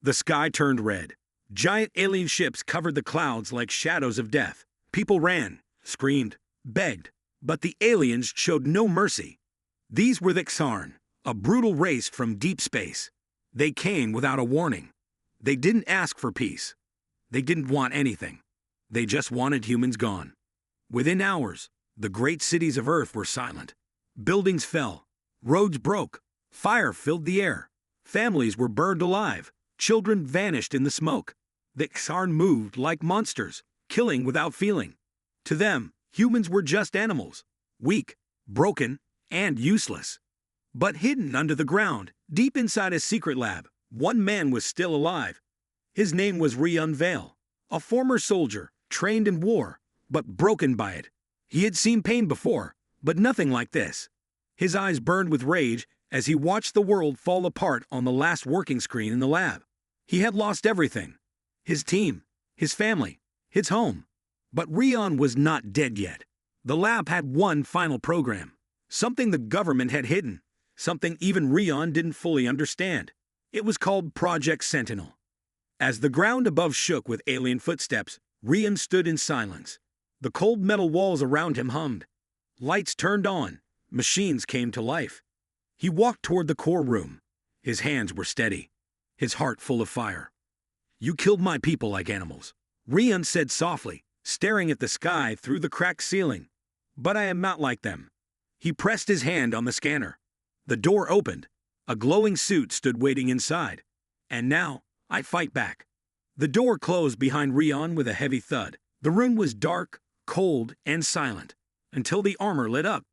The sky turned red. Giant alien ships covered the clouds like shadows of death. People ran, screamed, begged, but the aliens showed no mercy. These were the Xarn, a brutal race from deep space. They came without a warning. They didn't ask for peace. They didn't want anything. They just wanted humans gone. Within hours, the great cities of Earth were silent. Buildings fell. Roads broke. Fire filled the air. Families were burned alive. Children vanished in the smoke. The Xarn moved like monsters, killing without feeling. To them, humans were just animals, weak, broken, and useless. But hidden under the ground, deep inside a secret lab, one man was still alive. His name was Rion Vale, a former soldier, trained in war, but broken by it. He had seen pain before, but nothing like this. His eyes burned with rage as he watched the world fall apart on the last working screen in the lab. He had lost everything. His team, his family, his home. But Rion was not dead yet. The lab had one final program, something the government had hidden, something even Rion didn't fully understand. It was called Project Sentinel. As the ground above shook with alien footsteps, Rion stood in silence. The cold metal walls around him hummed. Lights turned on. Machines came to life. He walked toward the core room. His hands were steady, his heart full of fire. "You killed my people like animals," Rion said softly, staring at the sky through the cracked ceiling. "But I am not like them." He pressed his hand on the scanner. The door opened. A glowing suit stood waiting inside. "And now, I fight back." The door closed behind Rion with a heavy thud. The room was dark, cold, and silent, until the armor lit up.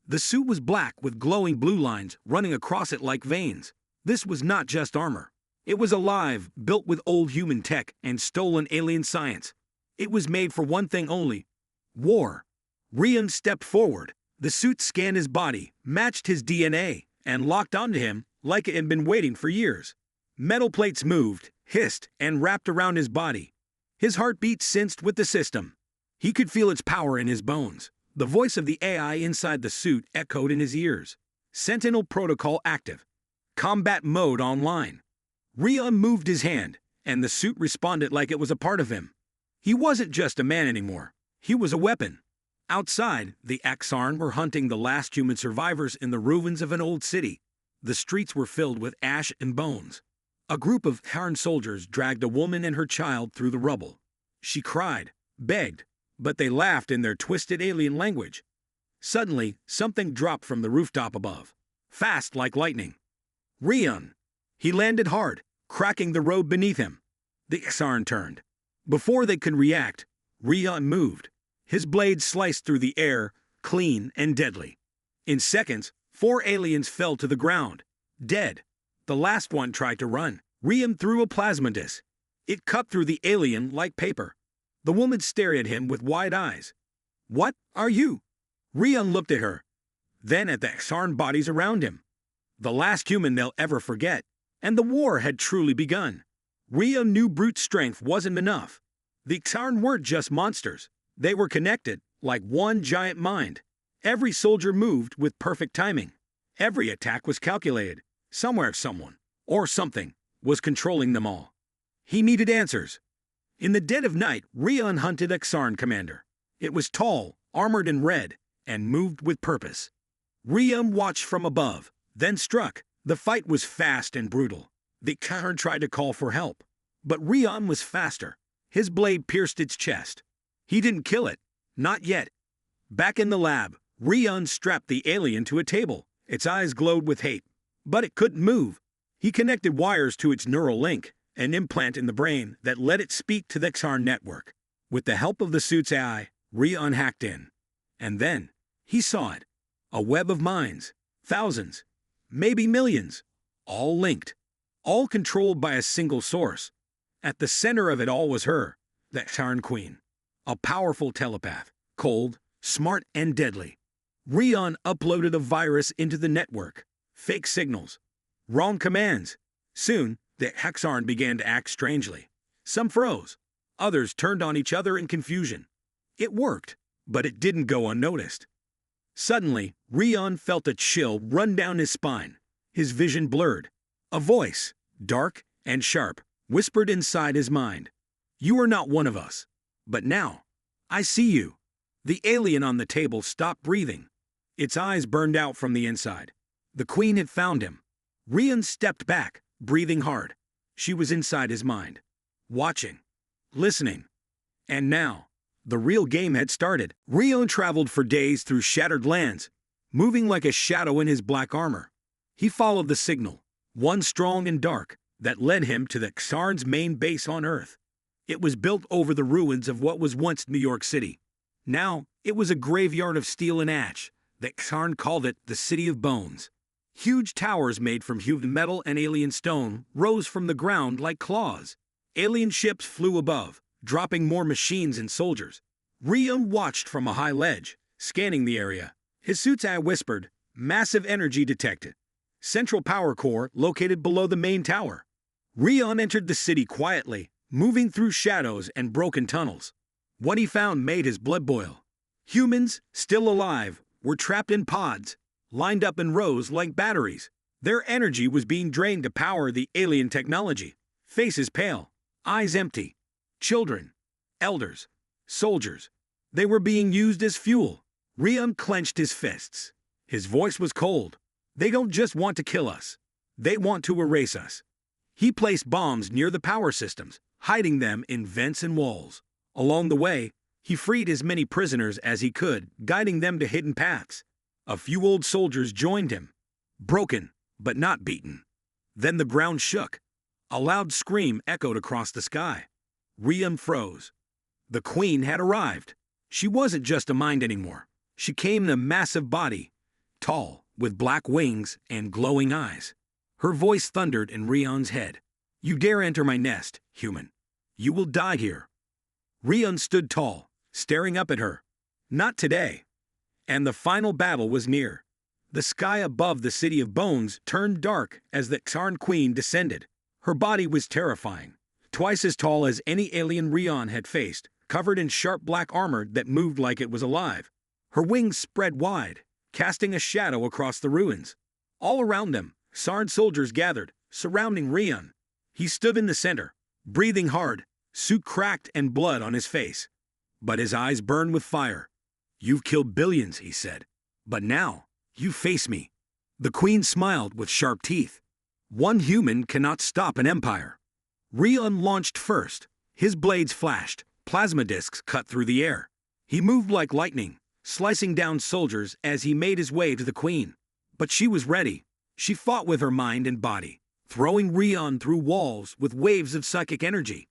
The suit was black with glowing blue lines running across it like veins. This was not just armor. It was alive, built with old human tech and stolen alien science. It was made for one thing only: war. Rion stepped forward. The suit scanned his body, matched his DNA, and locked onto him like it had been waiting for years. Metal plates moved, hissed, and wrapped around his body. His heartbeat synced with the system. He could feel its power in his bones. The voice of the AI inside the suit echoed in his ears. Sentinel protocol active. Combat mode online. Rion moved his hand, and the suit responded like it was a part of him. He wasn't just a man anymore. He was a weapon. Outside, the Xarn were hunting the last human survivors in the ruins of an old city. The streets were filled with ash and bones. A group of Xarn soldiers dragged a woman and her child through the rubble. She cried, begged, but they laughed in their twisted alien language. Suddenly, something dropped from the rooftop above, fast like lightning. Rion! He landed hard, cracking the road beneath him. The Xarn turned. Before they could react, Rion moved. His blade sliced through the air, clean and deadly. In seconds, 4 aliens fell to the ground, dead. The last one tried to run. Rion threw a plasma disc. It cut through the alien like paper. The woman stared at him with wide eyes. "What are you?" Rion looked at her, then at the Xarn bodies around him. The last human they'll ever forget. And the war had truly begun. Rion knew brute strength wasn't enough. The Xarn weren't just monsters. They were connected, like one giant mind. Every soldier moved with perfect timing. Every attack was calculated. Somewhere someone, or something, was controlling them all. He needed answers. In the dead of night, Rion hunted a Xarn commander. It was tall, armored in red, and moved with purpose. Rion watched from above, then struck. The fight was fast and brutal. The Xarn tried to call for help, but Rion was faster. His blade pierced its chest. He didn't kill it. Not yet. Back in the lab, Rion strapped the alien to a table. Its eyes glowed with hate, but it couldn't move. He connected wires to its neural link, an implant in the brain that let it speak to the Xarn network. With the help of the suit's AI, Rion hacked in. And then, he saw it. A web of minds. Thousands. Maybe millions. All linked. All controlled by a single source. At the center of it all was her, the Xarn Queen. A powerful telepath. Cold, smart, and deadly. Rion uploaded a virus into the network. Fake signals. Wrong commands. Soon, the Xarn began to act strangely. Some froze. Others turned on each other in confusion. It worked, but it didn't go unnoticed. Suddenly, Rion felt a chill run down his spine. His vision blurred. A voice, dark and sharp, whispered inside his mind. You are not one of us. But now, I see you. The alien on the table stopped breathing. Its eyes burned out from the inside. The queen had found him. Rian stepped back, breathing hard. She was inside his mind. Watching. Listening. And now, the real game had started. Rian traveled for days through shattered lands, moving like a shadow in his black armor. He followed the signal, one strong and dark, that led him to the Xarn's main base on Earth. It was built over the ruins of what was once New York City. Now, it was a graveyard of steel and ash. The Xarn called it the City of Bones. Huge towers made from hewn metal and alien stone rose from the ground like claws. Alien ships flew above, dropping more machines and soldiers. Rian watched from a high ledge, scanning the area. His suit's eye whispered, massive energy detected. Central power core located below the main tower. Rian entered the city quietly, moving through shadows and broken tunnels. What he found made his blood boil. Humans, still alive, were trapped in pods, lined up in rows like batteries. Their energy was being drained to power the alien technology. Faces pale, eyes empty. Children, elders, soldiers. They were being used as fuel. Rian clenched his fists. His voice was cold. They don't just want to kill us. They want to erase us. He placed bombs near the power systems, hiding them in vents and walls. Along the way, he freed as many prisoners as he could, guiding them to hidden paths. A few old soldiers joined him, broken but not beaten. Then the ground shook. A loud scream echoed across the sky. Rian froze. The queen had arrived. She wasn't just a mind anymore. She came in a massive body, tall, with black wings and glowing eyes. Her voice thundered in Rian's head. You dare enter my nest, human. You will die here. Rian stood tall, staring up at her. Not today. And the final battle was near. The sky above the City of Bones turned dark as the Xarn Queen descended. Her body was terrifying, twice as tall as any alien Rian had faced, covered in sharp black armor that moved like it was alive. Her wings spread wide, casting a shadow across the ruins. All around them, Xarn soldiers gathered, surrounding Rian. He stood in the center, breathing hard, suit cracked and blood on his face. But his eyes burned with fire. You've killed billions, he said. But now, you face me. The queen smiled with sharp teeth. One human cannot stop an empire. Rian launched first. His blades flashed. Plasma discs cut through the air. He moved like lightning, slicing down soldiers as he made his way to the queen. But she was ready. She fought with her mind and body, throwing Rian through walls with waves of psychic energy.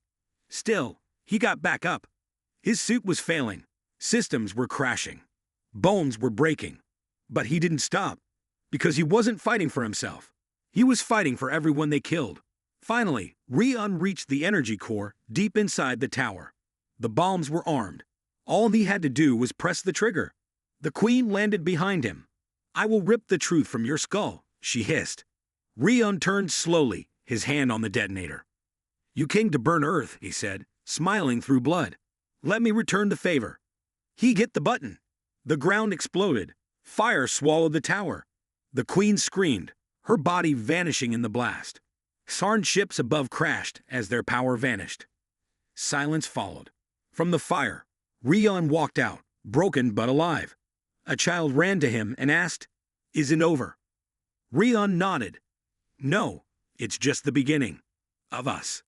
Still, he got back up. His suit was failing. Systems were crashing. Bones were breaking. But he didn't stop, because he wasn't fighting for himself. He was fighting for everyone they killed. Finally, Rian reached the energy core deep inside the tower. The bombs were armed. All he had to do was press the trigger. The queen landed behind him. I will rip the truth from your skull, she hissed. Rian turned slowly, his hand on the detonator. You came to burn Earth, he said, smiling through blood. Let me return the favor. He hit the button. The ground exploded. Fire swallowed the tower. The queen screamed, her body vanishing in the blast. Xarn ships above crashed as their power vanished. Silence followed. From the fire, Rian walked out, broken but alive. A child ran to him and asked, Is it over? Rian nodded. No, it's just the beginning. Of us.